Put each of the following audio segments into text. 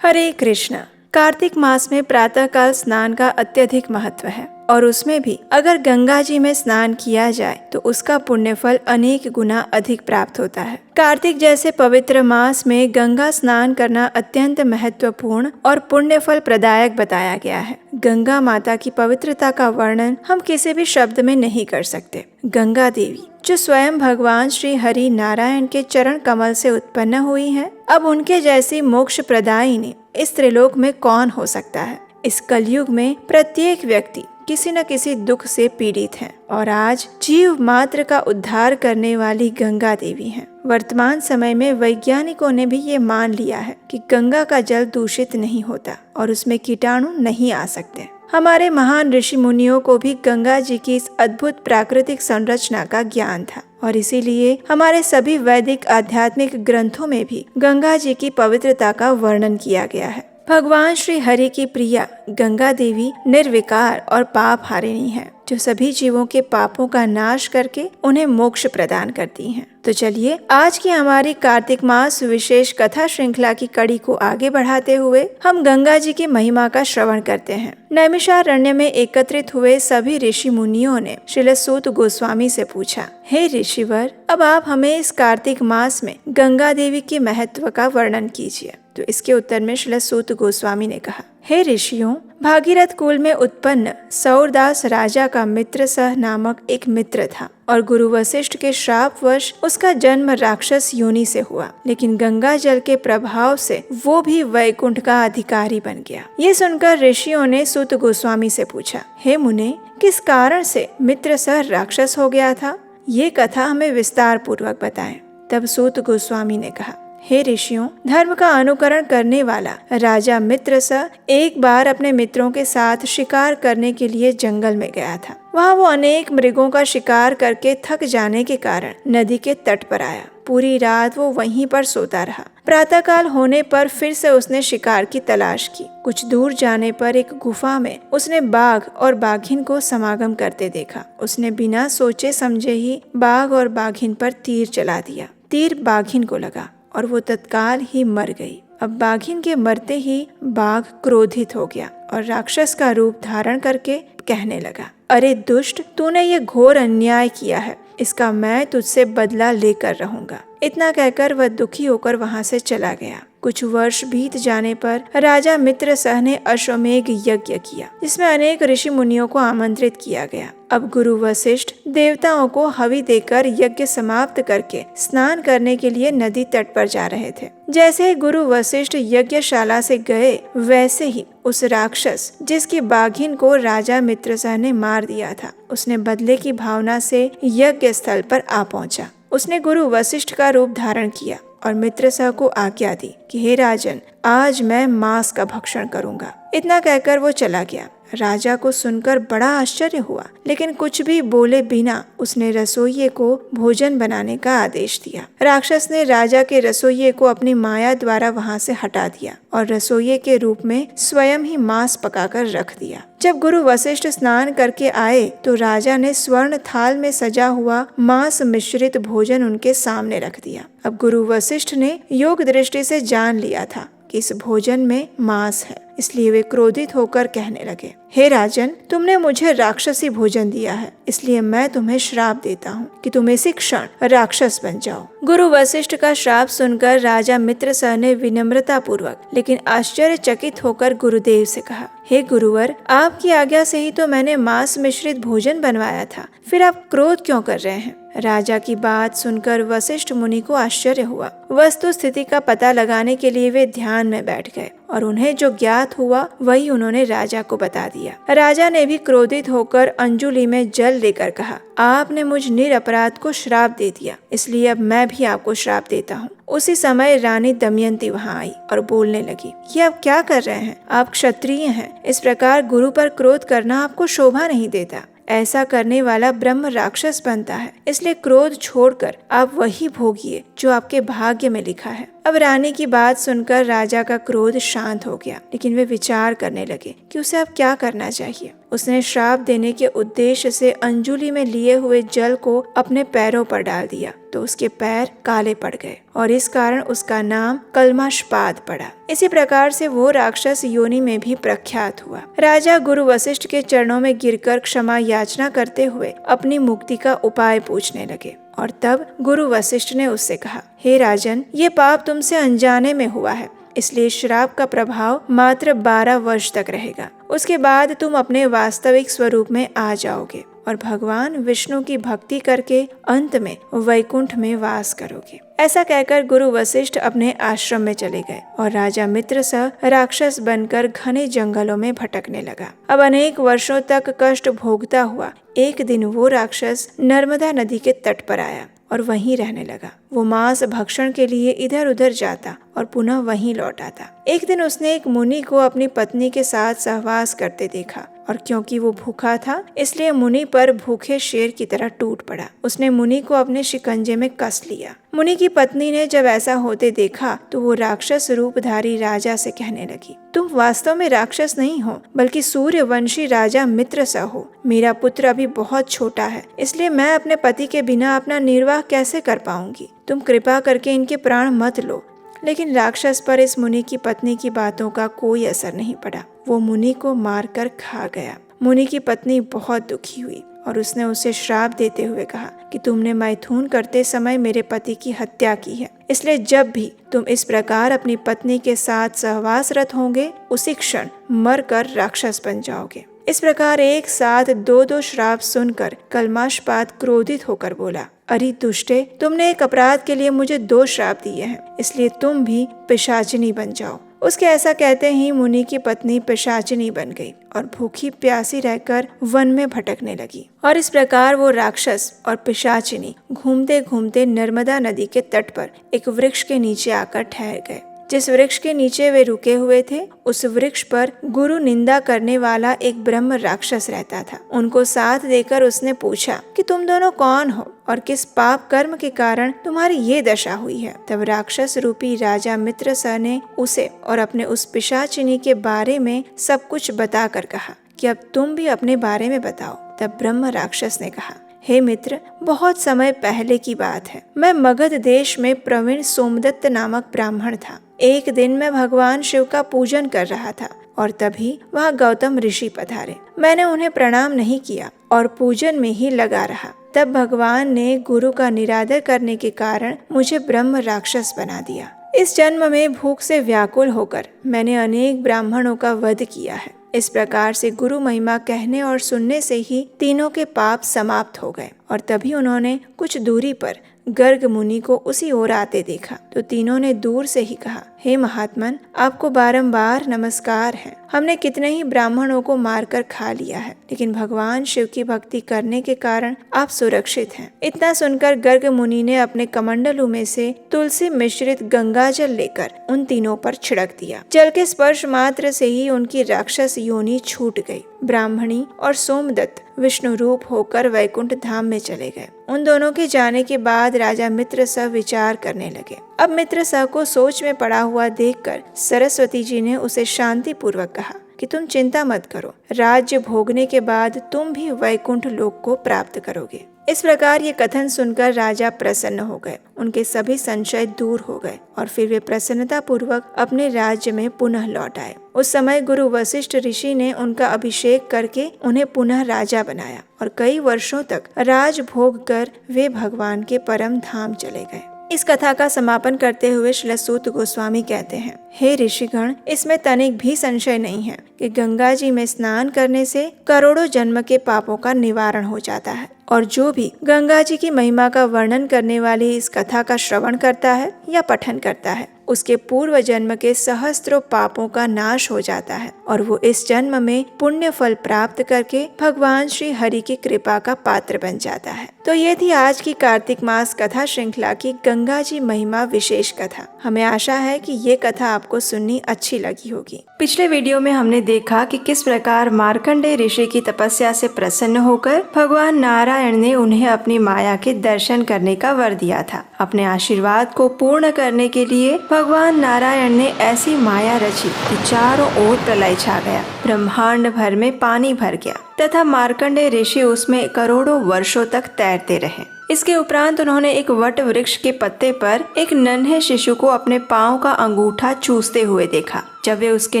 हरे कृष्णा। कार्तिक मास में प्रातःकाल स्नान का अत्यधिक महत्व है और उसमें भी अगर गंगा जी में स्नान किया जाए तो उसका पुण्यफल अनेक गुना अधिक प्राप्त होता है। कार्तिक जैसे पवित्र मास में गंगा स्नान करना अत्यंत महत्वपूर्ण और पुण्यफल प्रदायक बताया गया है। गंगा माता की पवित्रता का वर्णन हम किसी भी शब्द में नहीं कर सकते। गंगा देवी जो स्वयं भगवान श्री हरि नारायण के चरण कमल से उत्पन्न हुई हैं, अब उनके जैसी मोक्ष प्रदायिनी इस त्रिलोक में कौन हो सकता है। इस कलयुग में प्रत्येक व्यक्ति किसी न किसी दुख से पीड़ित है और आज जीव मात्र का उद्धार करने वाली गंगा देवी हैं। वर्तमान समय में वैज्ञानिकों ने भी ये मान लिया है कि गंगा का जल दूषित नहीं होता और उसमें कीटाणु नहीं आ सकते। हमारे महान ऋषि मुनियों को भी गंगा जी की इस अद्भुत प्राकृतिक संरचना का ज्ञान था और इसीलिए हमारे सभी वैदिक आध्यात्मिक ग्रंथों में भी गंगा जी की पवित्रता का वर्णन किया गया है। भगवान श्री हरि की प्रिया गंगा देवी निर्विकार और पाप हारिणी है, जो सभी जीवों के पापों का नाश करके उन्हें मोक्ष प्रदान करती हैं। तो चलिए आज की हमारी कार्तिक मास विशेष कथा श्रृंखला की कड़ी को आगे बढ़ाते हुए हम गंगा जी की महिमा का श्रवण करते हैं। नैमिषारण्य में एकत्रित हुए सभी ऋषि मुनियों ने श्रील सूत गोस्वामी से पूछा, हे ऋषिवर, अब आप हमें इस कार्तिक मास में गंगा देवी के महत्व का वर्णन कीजिए। तो इसके उत्तर में श्रील सूत गोस्वामी ने कहा, हे ऋषियों, भागीरथ कुल में उत्पन्न सौरदास राजा का मित्रसह नामक एक मित्र था और गुरु वशिष्ठ के श्रापवश उसका जन्म राक्षस योनि से हुआ, लेकिन गंगा जल के प्रभाव से वो भी वैकुंठ का अधिकारी बन गया। ये सुनकर ऋषियों ने सूत गोस्वामी से पूछा, हे मुने, किस कारण से मित्रसह राक्षस हो गया था? ये कथा हमें विस्तार पूर्वक बताएं। तब सूत गोस्वामी ने कहा, हे ऋषियों, धर्म का अनुकरण करने वाला राजा मित्रसह एक बार अपने मित्रों के साथ शिकार करने के लिए जंगल में गया था। वहाँ वो अनेक मृगों का शिकार करके थक जाने के कारण नदी के तट पर आया। पूरी रात वो वहीं पर सोता रहा। प्रातःकाल होने पर फिर से उसने शिकार की तलाश की। कुछ दूर जाने पर एक गुफा में उसने बाघ और बाघिन को समागम करते देखा। उसने बिना सोचे समझे ही बाघ और बाघिन पर तीर चला दिया। तीर बाघिन को लगा और वो तत्काल ही मर गई। अब बाघिन के मरते ही बाघ क्रोधित हो गया और राक्षस का रूप धारण करके कहने लगा, अरे दुष्ट, तूने ये घोर अन्याय किया है, इसका मैं तुझसे बदला लेकर रहूंगा। इतना कहकर वह दुखी होकर वहां से चला गया। कुछ वर्ष बीत जाने पर राजा मित्रसह ने अश्वमेघ यज्ञ किया, जिसमें अनेक ऋषि मुनियों को आमंत्रित किया गया। अब गुरु वशिष्ठ देवताओं को हवि देकर यज्ञ समाप्त करके स्नान करने के लिए नदी तट पर जा रहे थे। जैसे ही गुरु वशिष्ठ यज्ञशाला से गए, वैसे ही उस राक्षस जिसकी बाघिन को राजा मित्रसह ने मार दिया था, उसने बदले की भावना से यज्ञ स्थल पर आ पहुंचा। उसने गुरु वशिष्ठ का रूप धारण किया और मित्रसह को आज्ञा दी कि हे राजन, आज मैं मांस का भक्षण करूंगा। इतना कहकर वो चला गया। राजा को सुनकर बड़ा आश्चर्य हुआ, लेकिन कुछ भी बोले बिना उसने रसोइये को भोजन बनाने का आदेश दिया। राक्षस ने राजा के रसोइये को अपनी माया द्वारा वहां से हटा दिया और रसोइये के रूप में स्वयं ही मांस पकाकर रख दिया। जब गुरु वशिष्ठ स्नान करके आए तो राजा ने स्वर्ण थाल में सजा हुआ मांस मिश्रित भोजन उनके सामने रख दिया। अब गुरु वशिष्ठ ने योग दृष्टि से जान लिया था कि इस भोजन में मांस है, इसलिए वे क्रोधित होकर कहने लगे, हे राजन, तुमने मुझे राक्षसी भोजन दिया है, इसलिए मैं तुम्हें श्राप देता हूँ कि तुम इसी क्षण राक्षस बन जाओ। गुरु वशिष्ठ का श्राप सुनकर राजा मित्रसह ने विनम्रता पूर्वक लेकिन आश्चर्यचकित होकर गुरुदेव से कहा, हे गुरुवर, आपकी आज्ञा से ही तो मैंने मांस मिश्रित भोजन बनवाया था, फिर आप क्रोध क्यों कर रहे हैं? राजा की बात सुनकर वशिष्ठ मुनि को आश्चर्य हुआ। वस्तु स्थिति का पता लगाने के लिए वे ध्यान में बैठ गए और उन्हें जो ज्ञात हुआ वही उन्होंने राजा को बता दिया। राजा ने भी क्रोधित होकर अंजुलि में जल लेकर कहा, आपने मुझ निरपराध को श्राप दे दिया, इसलिए अब मैं भी आपको श्राप देता हूँ। उसी समय रानी दमयंती वहाँ आई और बोलने लगी, ये आप क्या कर रहे हैं? आप क्षत्रिय हैं, इस प्रकार गुरु पर क्रोध करना आपको शोभा नहीं देता। ऐसा करने वाला ब्रह्म राक्षस बनता है, इसलिए क्रोध छोड़कर आप वही भोगिए जो आपके भाग्य में लिखा है। अब रानी की बात सुनकर राजा का क्रोध शांत हो गया, लेकिन वे विचार करने लगे कि उसे अब क्या करना चाहिए। उसने श्राप देने के उद्देश्य से अंजुली में लिए हुए जल को अपने पैरों पर डाल दिया तो उसके पैर काले पड़ गए और इस कारण उसका नाम कल्माशपाद पड़ा। इसी प्रकार से वो राक्षस योनि में भी प्रख्यात हुआ। राजा गुरु वशिष्ठ के चरणों में गिरकर क्षमा याचना करते हुए अपनी मुक्ति का उपाय पूछने लगे और तब गुरु वशिष्ठ ने उससे कहा, हे राजन, ये पाप तुमसे अनजाने में हुआ है, इसलिए श्राप का प्रभाव मात्र 12 वर्ष तक रहेगा। उसके बाद तुम अपने वास्तविक स्वरूप में आ जाओगे और भगवान विष्णु की भक्ति करके अंत में वैकुंठ में वास करोगे। ऐसा कहकर गुरु वशिष्ठ अपने आश्रम में चले गए और राजा मित्रसह राक्षस बनकर घने जंगलों में भटकने लगा। अब अनेक वर्षों तक कष्ट भोगता हुआ एक दिन वो राक्षस नर्मदा नदी के तट पर आया और वहीं रहने लगा। वो मांस भक्षण के लिए इधर उधर जाता और पुनः वहीं लौट आता। एक दिन उसने एक मुनि को अपनी पत्नी के साथ सहवास करते देखा और क्योंकि वो भूखा था इसलिए मुनि पर भूखे शेर की तरह टूट पड़ा। उसने मुनि को अपने शिकंजे में कस लिया। मुनि की पत्नी ने जब ऐसा होते देखा तो वो राक्षस रूपधारी राजा से कहने लगी, तुम वास्तव में राक्षस नहीं हो बल्कि सूर्यवंशी राजा मित्रसह हो। मेरा पुत्र अभी बहुत छोटा है, इसलिए मैं अपने पति के बिना अपना निर्वाह कैसे कर पाऊंगी। तुम कृपा करके इनके प्राण मत लो। लेकिन राक्षस पर इस मुनि की पत्नी की बातों का कोई असर नहीं पड़ा। वो मुनि को मारकर खा गया। मुनि की पत्नी बहुत दुखी हुई और उसने उसे श्राप देते हुए कहा कि तुमने मैथुन करते समय मेरे पति की हत्या की है, इसलिए जब भी तुम इस प्रकार अपनी पत्नी के साथ सहवासरत होंगे उसी क्षण मरकर राक्षस बन जाओगे। इस प्रकार एक साथ दो श्राप सुनकर कल्माशपाद क्रोधित होकर बोला, अरे दुष्टे, तुमने एक अपराध के लिए मुझे 2 श्राप दिए हैं, इसलिए तुम भी पिशाचिनी बन जाओ। उसके ऐसा कहते ही मुनि की पत्नी पिशाचिनी बन गई और भूखी प्यासी रहकर वन में भटकने लगी। और इस प्रकार वो राक्षस और पिशाचिनी घूमते घूमते नर्मदा नदी के तट पर एक वृक्ष के नीचे आकर ठहर गए। जिस वृक्ष के नीचे वे रुके हुए थे उस वृक्ष पर गुरु निंदा करने वाला एक ब्रह्म राक्षस रहता था। उनको साथ देकर उसने पूछा कि तुम दोनों कौन हो और किस पाप कर्म के कारण तुम्हारी ये दशा हुई है। तब राक्षस रूपी राजा मित्रसह ने उसे और अपने उस पिशाचिनी के बारे में सब कुछ बताकर कहा कि अब तुम भी अपने बारे में बताओ। तब ब्रह्म राक्षस ने कहा, हे मित्र, बहुत समय पहले की बात है। मैं मगध देश में प्रवीण सोमदत्त नामक ब्राह्मण था। एक दिन मैं भगवान शिव का पूजन कर रहा था और तभी वहाँ गौतम ऋषि पधारे। मैंने उन्हें प्रणाम नहीं किया और पूजन में ही लगा रहा। तब भगवान ने गुरु का निरादर करने के कारण मुझे ब्रह्म राक्षस बना दिया। इस जन्म में भूख से व्याकुल होकर मैंने अनेक ब्राह्मणों का वध किया है। इस प्रकार से गुरु महिमा कहने और सुनने से ही तीनों के पाप समाप्त हो गए। और तभी उन्होंने कुछ दूरी पर गर्ग मुनि को उसी ओर आते देखा तो तीनों ने दूर से ही कहा, हे महात्मन, आपको बारंबार नमस्कार है। हमने कितने ही ब्राह्मणों को मारकर खा लिया है, लेकिन भगवान शिव की भक्ति करने के कारण आप सुरक्षित हैं। इतना सुनकर गर्ग मुनि ने अपने कमंडलू में से तुलसी मिश्रित गंगा जल लेकर उन तीनों पर छिड़क दिया। जल के स्पर्श मात्र से ही उनकी राक्षस योनि छूट गई। ब्राह्मणी और सोमदत्त विष्णु रूप होकर वैकुंठ धाम में चले गए। उन दोनों के जाने के बाद राजा मित्रसह विचार करने लगे। अब मित्रसह को सोच में पड़ा हुआ देखकर सरस्वती जी ने उसे शांति पूर्वक कहा कि तुम चिंता मत करो, राज्य भोगने के बाद तुम भी वैकुंठ लोक को प्राप्त करोगे। इस प्रकार ये कथन सुनकर राजा प्रसन्न हो गए। उनके सभी संशय दूर हो गए और फिर वे प्रसन्नता पूर्वक अपने राज्य में पुनः लौट आए। उस समय गुरु वशिष्ठ ऋषि ने उनका अभिषेक करके उन्हें पुनः राजा बनाया और कई वर्षों तक राज भोग कर वे भगवान के परम धाम चले गए। इस कथा का समापन करते हुए श्री सूत गोस्वामी कहते हैं, हे ऋषिगण, इसमें तनिक भी संशय नहीं है कि गंगा जी में स्नान करने से करोड़ों जन्म के पापों का निवारण हो जाता है और जो भी गंगा जी की महिमा का वर्णन करने वाली इस कथा का श्रवण करता है या पठन करता है उसके पूर्व जन्म के सहस्त्रों पापों का नाश हो जाता है और वो इस जन्म में पुण्य फल प्राप्त करके भगवान श्री हरि की कृपा का पात्र बन जाता है। तो ये थी आज की कार्तिक मास कथा श्रृंखला की गंगा जी महिमा विशेष कथा। हमें आशा है कि ये कथा आपको सुननी अच्छी लगी होगी। पिछले वीडियो में हमने देखा कि किस प्रकार मार्कंडेय ऋषि की तपस्या से प्रसन्न होकर भगवान नारायण ने उन्हें अपनी माया के दर्शन करने का वर दिया था। अपने आशीर्वाद को पूर्ण करने के लिए भगवान नारायण ने ऐसी माया रची कि चारों ओर प्रलय छा गया, ब्रह्मांड भर में पानी भर गया तथा मार्कंडेय ऋषि उसमें करोड़ों वर्षों तक तैरते रहे। इसके उपरांत उन्होंने एक वट वृक्ष के पत्ते पर एक नन्हे शिशु को अपने पाँव का अंगूठा चूसते हुए देखा। जब वे उसके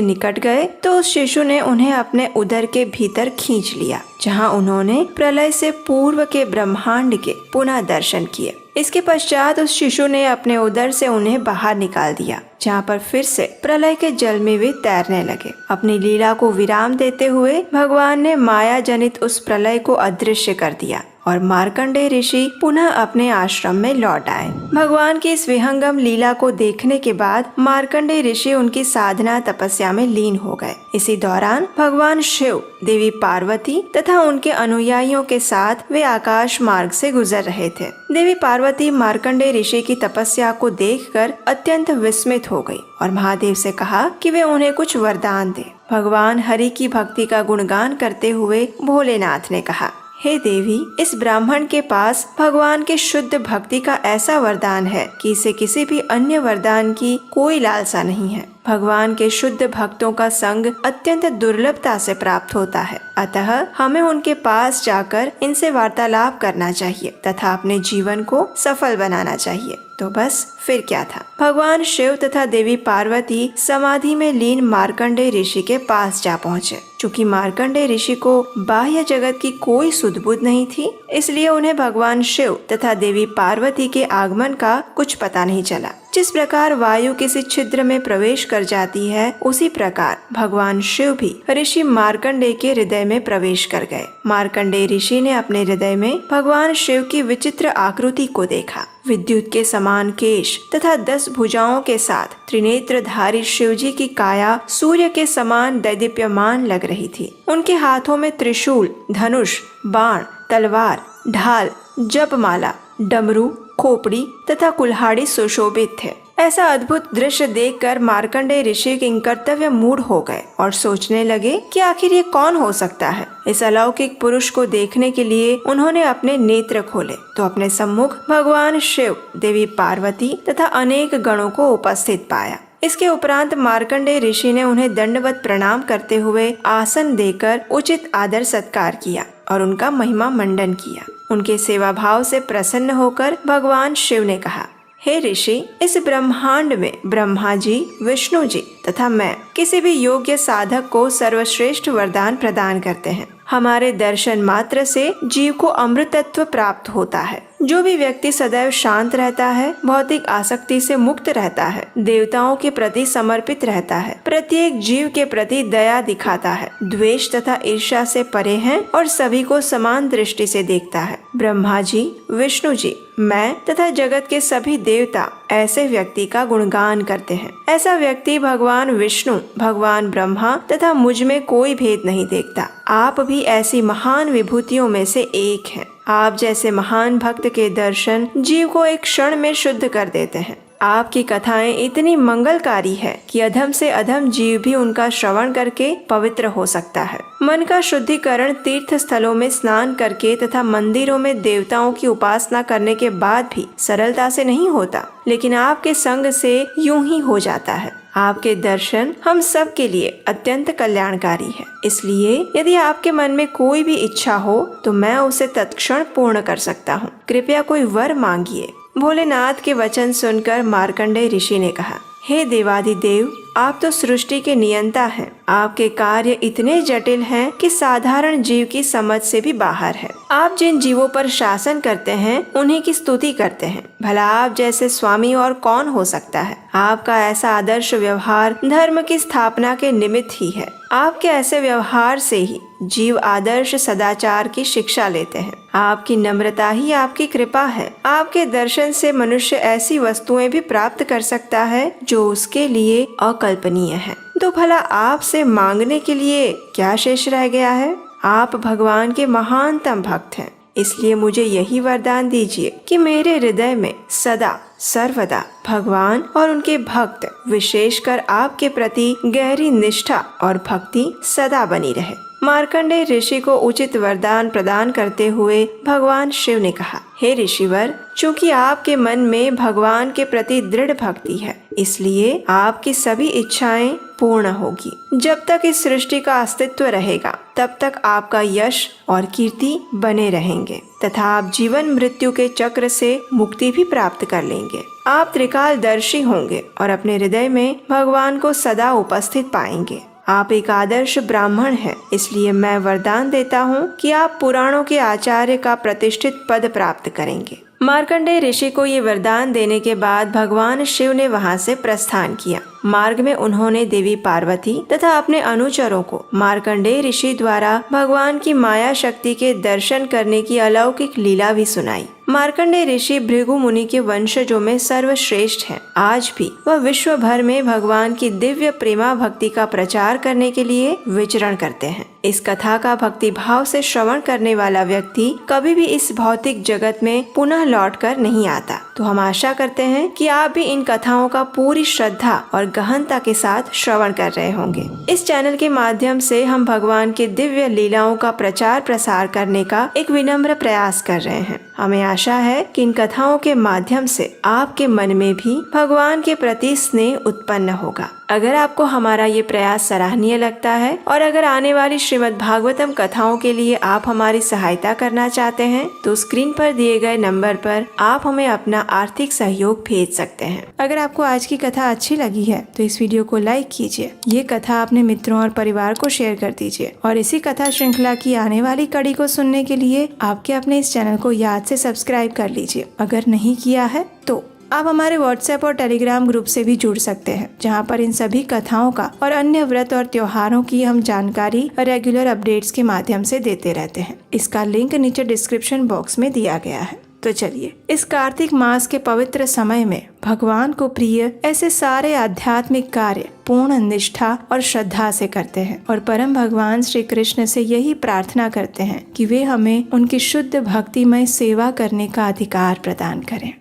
निकट गए तो उस शिशु ने उन्हें अपने उदर के भीतर खींच लिया, जहाँ उन्होंने प्रलय से पूर्व के ब्रह्मांड के पुनः दर्शन किए। इसके पश्चात उस शिशु ने अपने उदर से उन्हें बाहर निकाल दिया, जहाँ पर फिर से प्रलय के जल में वे तैरने लगे। अपनी लीला को विराम देते हुए भगवान ने माया जनित उस प्रलय को अदृश्य कर दिया और मार्कंडेय ऋषि पुनः अपने आश्रम में लौट आए। भगवान की इस विहंगम लीला को देखने के बाद मार्कंडेय ऋषि उनकी साधना तपस्या में लीन हो गए। इसी दौरान भगवान शिव, देवी पार्वती तथा उनके अनुयायियों के साथ वे आकाश मार्ग से गुजर रहे थे। देवी पार्वती मार्कंडेय ऋषि की तपस्या को देखकर अत्यंत विस्मित हो गई और महादेव से कहा कि वे उन्हें कुछ वरदान दें। भगवान हरि की भक्ति का गुणगान करते हुए भोलेनाथ ने कहा, हे देवी, इस ब्राह्मण के पास भगवान के शुद्ध भक्ति का ऐसा वरदान है कि इसे किसी भी अन्य वरदान की कोई लालसा नहीं है। भगवान के शुद्ध भक्तों का संग अत्यंत दुर्लभता से प्राप्त होता है, अतः हमें उनके पास जाकर इनसे वार्तालाप करना चाहिए तथा अपने जीवन को सफल बनाना चाहिए। तो बस फिर क्या था, भगवान शिव तथा देवी पार्वती समाधि में लीन मार्कंडेय ऋषि के पास जा पहुँचे। चूँकि मार्कंडेय ऋषि को बाह्य जगत की कोई सुध-बुध नहीं थी, इसलिए उन्हें भगवान शिव तथा देवी पार्वती के आगमन का कुछ पता नहीं चला। जिस प्रकार वायु किसी छिद्र में प्रवेश कर जाती है, उसी प्रकार भगवान शिव भी ऋषि मार्कंडेय के हृदय में प्रवेश कर गए। मार्कंडेय ऋषि ने अपने हृदय में भगवान शिव की विचित्र आकृति को देखा। विद्युत के समान केश तथा 10 भुजाओं के साथ त्रिनेत्रधारी शिवजी की काया सूर्य के समान दैदीप्यमान लग रही थी। उनके हाथों में त्रिशूल, धनुष, बाण, तलवार, ढाल, जपमाला, डमरू, खोपड़ी तथा कुल्हाड़ी सुशोभित थे। ऐसा अद्भुत दृश्य देखकर मार्कंडेय ऋषि किंकर्तव्य मूढ़ हो गए और सोचने लगे कि आखिर ये कौन हो सकता है। इस अलौकिक पुरुष को देखने के लिए उन्होंने अपने नेत्र खोले तो अपने सम्मुख भगवान शिव, देवी पार्वती तथा अनेक गणों को उपस्थित पाया। इसके उपरांत मार्कंडेय ऋषि ने उन्हें दंडवत प्रणाम करते हुए आसन देकर उचित आदर सत्कार किया और उनका महिमा मंडन किया। उनके सेवा भाव से प्रसन्न होकर भगवान शिव ने कहा, हे ऋषि, इस ब्रह्मांड में ब्रह्मा जी, विष्णु जी तथा मैं किसी भी योग्य साधक को सर्वश्रेष्ठ वरदान प्रदान करते हैं। हमारे दर्शन मात्र से जीव को अमृतत्व प्राप्त होता है। जो भी व्यक्ति सदैव शांत रहता है, भौतिक आसक्ति से मुक्त रहता है, देवताओं के प्रति समर्पित रहता है, प्रत्येक जीव के प्रति दया दिखाता है, द्वेष तथा ईर्ष्या से परे है और सभी को समान दृष्टि से देखता है। ब्रह्मा जी, विष्णु जी, मैं तथा जगत के सभी देवता ऐसे व्यक्ति का गुणगान करते हैं। ऐसा व्यक्ति भगवान विष्णु, भगवान ब्रह्मा तथा मुझ में कोई भेद नहीं देखता। आप भी ऐसी महान विभूतियों में से एक हैं। आप जैसे महान भक्त के दर्शन जीव को एक क्षण में शुद्ध कर देते हैं। आपकी कथाएं इतनी मंगलकारी है कि अधम से अधम जीव भी उनका श्रवण करके पवित्र हो सकता है। मन का शुद्धिकरण तीर्थ स्थलों में स्नान करके तथा मंदिरों में देवताओं की उपासना करने के बाद भी सरलता से नहीं होता, लेकिन आपके संग से यूं ही हो जाता है। आपके दर्शन हम सब के लिए अत्यंत कल्याणकारी है। इसलिए यदि आपके मन में कोई भी इच्छा हो तो मैं उसे तत्क्षण पूर्ण कर सकता हूँ। कृपया कोई वर मांगिए। भोलेनाथ के वचन सुनकर मार्कंडेय ऋषि ने कहा, हे देवाधिदेव, आप तो सृष्टि के नियंता हैं। आपके कार्य इतने जटिल हैं कि साधारण जीव की समझ से भी बाहर है। आप जिन जीवों पर शासन करते हैं उन्हीं की स्तुति करते हैं। भला आप जैसे स्वामी और कौन हो सकता है। आपका ऐसा आदर्श व्यवहार धर्म की स्थापना के निमित्त ही है। आपके ऐसे व्यवहार से ही जीव आदर्श सदाचार की शिक्षा लेते हैं। आपकी नम्रता ही आपकी कृपा है। आपके दर्शन से मनुष्य ऐसी वस्तुएं भी प्राप्त कर सकता है जो उसके लिए अकल्पनीय है। तो भला आपसे मांगने के लिए क्या शेष रह गया है। आप भगवान के महानतम भक्त हैं, इसलिए मुझे यही वरदान दीजिए कि मेरे हृदय में सदा सर्वदा भगवान और उनके भक्त, विशेषकर आपके प्रति गहरी निष्ठा और भक्ति सदा बनी रहे। मार्कंडेय ऋषि को उचित वरदान प्रदान करते हुए भगवान शिव ने कहा, हे ऋषिवर, चूंकि आपके मन में भगवान के प्रति दृढ़ भक्ति है, इसलिए आपकी सभी इच्छाएं पूर्ण होगी। जब तक इस सृष्टि का अस्तित्व रहेगा, तब तक आपका यश और कीर्ति बने रहेंगे तथा आप जीवन मृत्यु के चक्र से मुक्ति भी प्राप्त कर लेंगे। आप त्रिकालदर्शी होंगे और अपने हृदय में भगवान को सदा उपस्थित पाएंगे। आप एक आदर्श ब्राह्मण हैं, इसलिए मैं वरदान देता हूँ कि आप पुराणों के आचार्य का प्रतिष्ठित पद प्राप्त करेंगे। मार्कंडेय ऋषि को ये वरदान देने के बाद भगवान शिव ने वहाँ से प्रस्थान किया। मार्ग में उन्होंने देवी पार्वती तथा अपने अनुचरों को मार्कंडेय ऋषि द्वारा भगवान की माया शक्ति के दर्शन करने की अलौकिक लीला भी सुनाई। मार्कंडेय ऋषि भृगु मुनि के वंशजों में सर्वश्रेष्ठ हैं। आज भी वह विश्व भर में भगवान की दिव्य प्रेमा भक्ति का प्रचार करने के लिए विचरण करते हैं। इस कथा का भक्ति भाव से श्रवण करने वाला व्यक्ति कभी भी इस भौतिक जगत में पुनः लौटकर नहीं आता। तो हम आशा करते हैं कि आप भी इन कथाओं का पूरी श्रद्धा और गहनता के साथ श्रवण कर रहे होंगे। इस चैनल के माध्यम से हम भगवान के दिव्य लीलाओं का प्रचार प्रसार करने का एक विनम्र प्रयास कर रहे हैं। हमें आशा है कि इन कथाओं के माध्यम से आपके मन में भी भगवान के प्रति स्नेह उत्पन्न होगा। अगर आपको हमारा ये प्रयास सराहनीय लगता है और अगर आने वाली श्रीमद् भागवतम कथाओं के लिए आप हमारी सहायता करना चाहते हैं, तो स्क्रीन पर दिए गए नंबर पर आप हमें अपना आर्थिक सहयोग भेज सकते हैं। अगर आपको आज की कथा अच्छी लगी है तो इस वीडियो को लाइक कीजिए, ये कथा अपने मित्रों और परिवार को शेयर कर दीजिए और इसी कथा श्रृंखला की आने वाली कड़ी को सुनने के लिए आपके अपने इस चैनल को याद से सब्सक्राइब कर लीजिए। अगर नहीं किया है तो आप हमारे व्हाट्सएप और टेलीग्राम ग्रुप से भी जुड़ सकते हैं, जहां पर इन सभी कथाओं का और अन्य व्रत और त्योहारों की हम जानकारी रेगुलर अपडेट्स के माध्यम से देते रहते हैं। इसका लिंक नीचे डिस्क्रिप्शन बॉक्स में दिया गया है। तो चलिए, इस कार्तिक मास के पवित्र समय में भगवान को प्रिय ऐसे सारे आध्यात्मिक कार्य पूर्ण निष्ठा और श्रद्धा से करते हैं और परम भगवान श्री कृष्ण से यही प्रार्थना करते हैं कि वे हमें उनकी शुद्ध भक्तिमय सेवा करने का अधिकार प्रदान करें।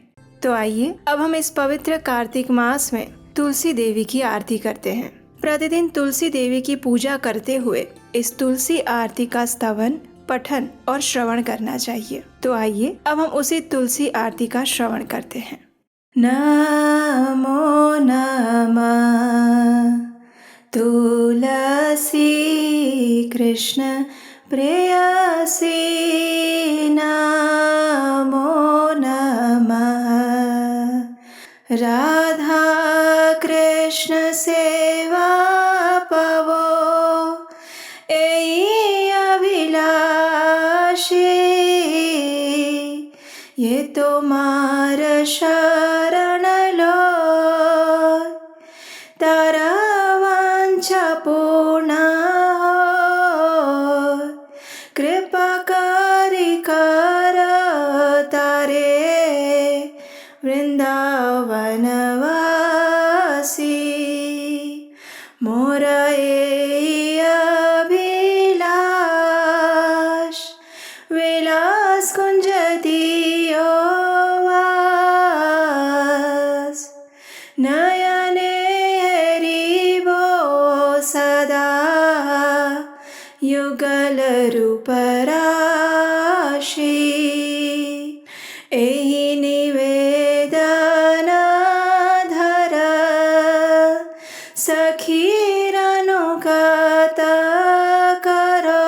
तो आइए अब हम इस पवित्र कार्तिक मास में तुलसी देवी की आरती करते हैं। प्रतिदिन तुलसी देवी की पूजा करते हुए इस तुलसी आरती का स्तवन, पठन और श्रवण करना चाहिए। तो आइए अब हम उसी तुलसी आरती का श्रवण करते हैं। नमो नमः तुलसी कृष्ण प्रेयसी, नमो नमः राधा कृष्ण सेवा पवो, एई अभिलाषी, ये तुम्हार शरण लो, तारा वांछा पूर्ण हो, कृपा करी कर तारे वृंदावन वासी, मोर एई अभिलाष, विलास कुंज दियो वास, नयने हरिबो सदा, युगल रूप राशि, एहि निवेदन धर, सखीर अनुगत करो,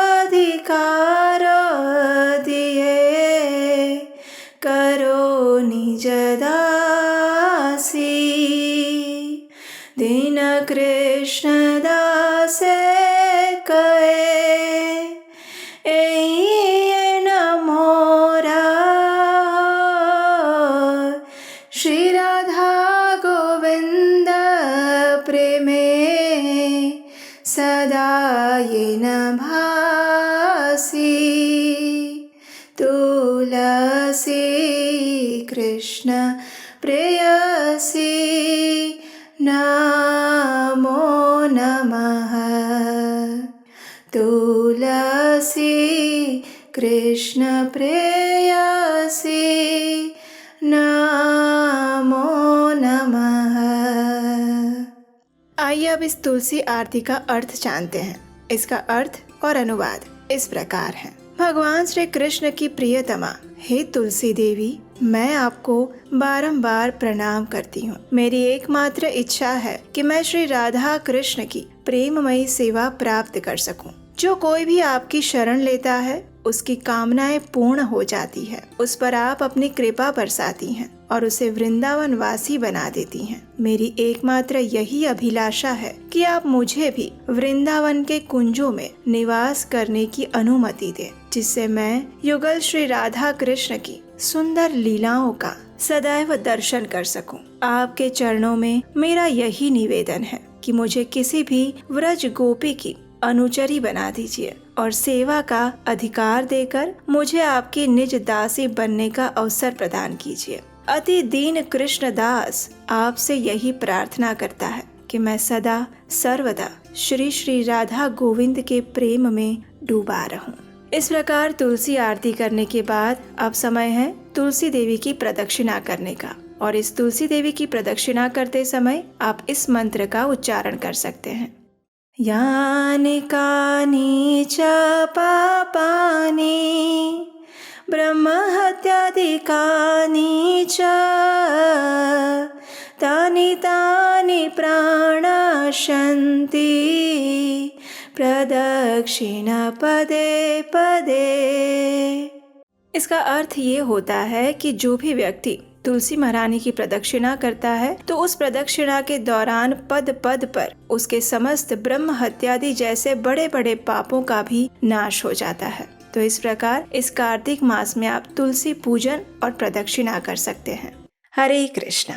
सेवाधिकार दिए करो निज दासी, दीन कृष्ण दासे कहे, एई मोरा, श्री राधा गोविंद प्रेमे सदा येन भासी, तुलसी कृष्ण प्रेयसी, नमो नमः तुलसी कृष्ण प्रेयसी, नमो नमः। आइए अब इस तुलसी आरती का अर्थ जानते हैं। इसका अर्थ और अनुवाद इस प्रकार है। भगवान श्री कृष्ण की प्रियतमा, हे तुलसी देवी, मैं आपको बारंबार प्रणाम करती हूँ। मेरी एकमात्र इच्छा है कि मैं श्री राधा कृष्ण की प्रेममयी सेवा प्राप्त कर सकूं। जो कोई भी आपकी शरण लेता है उसकी कामनाएं पूर्ण हो जाती है। उस पर आप अपनी कृपा बरसाती हैं और उसे वृंदावन वासी बना देती हैं। मेरी एकमात्र यही अभिलाषा है कि आप मुझे भी वृंदावन के कुंजों में निवास करने की अनुमति दें, जिससे मैं युगल श्री राधा कृष्ण की सुंदर लीलाओं का सदैव दर्शन कर सकूं। आपके चरणों में मेरा यही निवेदन है कि मुझे किसी भी व्रज गोपी की अनुचरी बना दीजिए और सेवा का अधिकार देकर मुझे आपकी निज दासी बनने का अवसर प्रदान कीजिए। अति दीन कृष्ण दास आपसे यही प्रार्थना करता है कि मैं सदा सर्वदा श्री श्री राधा गोविंद के प्रेम में डूबा रहूं। इस प्रकार तुलसी आरती करने के बाद अब समय है तुलसी देवी की प्रदक्षिणा करने का। और इस तुलसी देवी की प्रदक्षिणा करते समय आप इस मंत्र का उच्चारण कर सकते हैं। यानि कानि च पापानि ब्रह्महत्यादिकानि च तानि तानि प्राणशन्ति प्रदक्षिण पदे पदे। इसका अर्थ ये होता है कि जो भी व्यक्ति तुलसी महारानी की प्रदक्षिणा करता है तो उस प्रदक्षिणा के दौरान पद पद पर उसके समस्त ब्रह्म हत्यादि जैसे बड़े बड़े पापों का भी नाश हो जाता है। तो इस प्रकार इस कार्तिक मास में आप तुलसी पूजन और प्रदक्षिणा कर सकते हैं। हरे कृष्णा।